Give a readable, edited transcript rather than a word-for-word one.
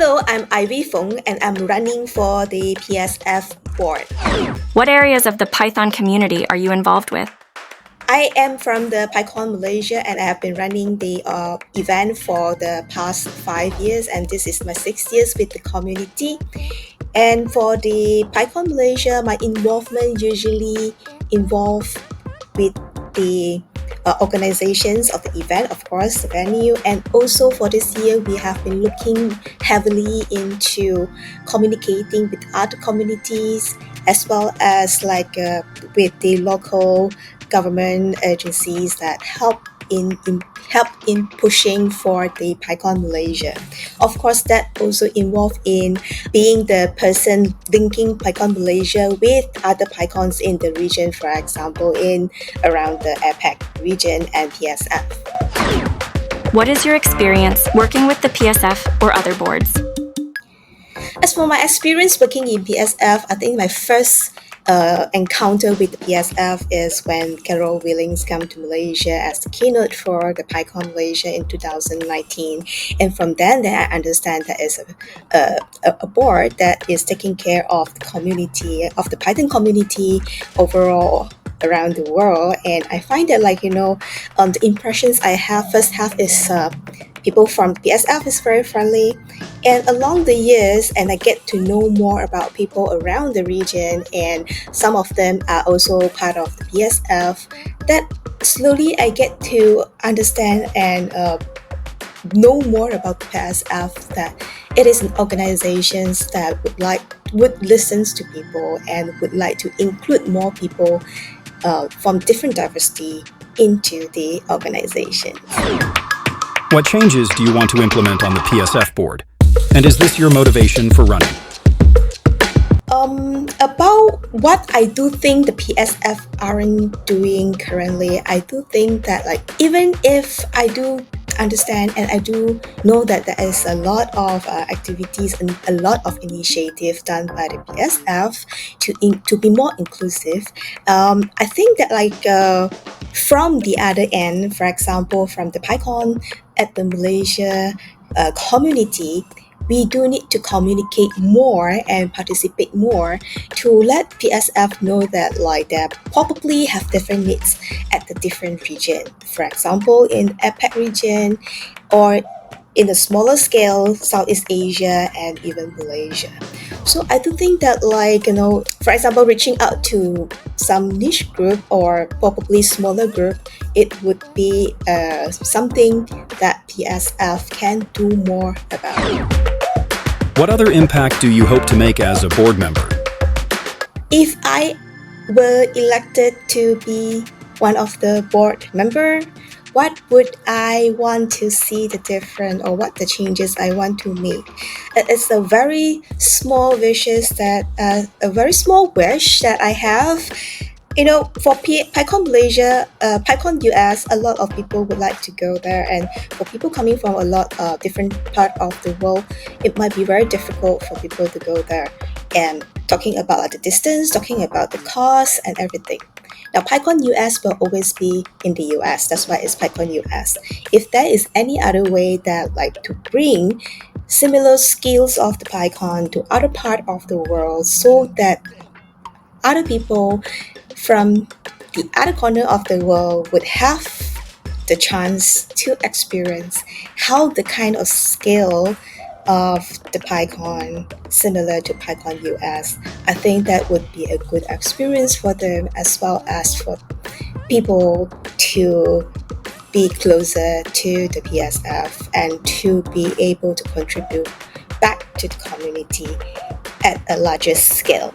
Hello, I'm Ivy Fung, and I'm running for the PSF Board. What areas of the Python community are you involved with? I am from the PyCon Malaysia, and I have been running the event for the past 5 years, and this is my 6th year with the community. And for the PyCon Malaysia, my involvement usually involve with the organizations of the event, of course, the venue, and also for this year, we have been looking heavily into communicating with other communities as well as with the local government agencies that help in pushing for the PyCon Malaysia. Of course, that also involved in being the person linking PyCon Malaysia with other PyCons in the region, for example, in around the APAC region and PSF. What is your experience working with the PSF or other boards? As for my experience working in PSF, I think my first encounter with the PSF is when Carol Willings came to Malaysia as the keynote for the PyCon Malaysia in 2019. And from then I understand that it's a board that is taking care of the community, of the Python community overall around the world. And I find that the impressions I first have is people from PSF is very friendly, and along the years, and I get to know more about people around the region, and some of them are also part of the PSF, that slowly I get to understand and know more about the PSF, that it is an organization that would listen to people and would like to include more people from different diversity into the organization. What changes do you want to implement on the PSF board? And is this your motivation for running? About what I do think the PSF aren't doing currently, I do think that even if I do understand and I do know that there is a lot of activities and a lot of initiatives done by the PSF to be more inclusive, I think that from the other end, for example, from the PyCon at the Malaysia community, we do need to communicate more and participate more to let PSF know that they probably have different needs at the different region. For example, in APAC region or in a smaller scale, Southeast Asia and even Malaysia. So I do think that for example, reaching out to some niche group or probably smaller group, it would be something that PSF can do more about. What other impact do you hope to make as a board member? If I were elected to be one of the board member, what would I want to see the difference, or what the changes I want to make? It's a very small a very small wish that I have. For PyCon Malaysia, PyCon US, a lot of people would like to go there, and for people coming from a lot of different part of the world, it might be very difficult for people to go there. And talking about the distance, talking about the cost and everything. Now, PyCon US will always be in the US. That's why it's PyCon US. If there is any other way that to bring similar skills of the PyCon to other part of the world, so that other people from the other corner of the world would have the chance to experience how the kind of skill of the PyCon similar to PyCon US, I think that would be a good experience for them, as well as for people to be closer to the PSF and to be able to contribute back to the community at a larger scale.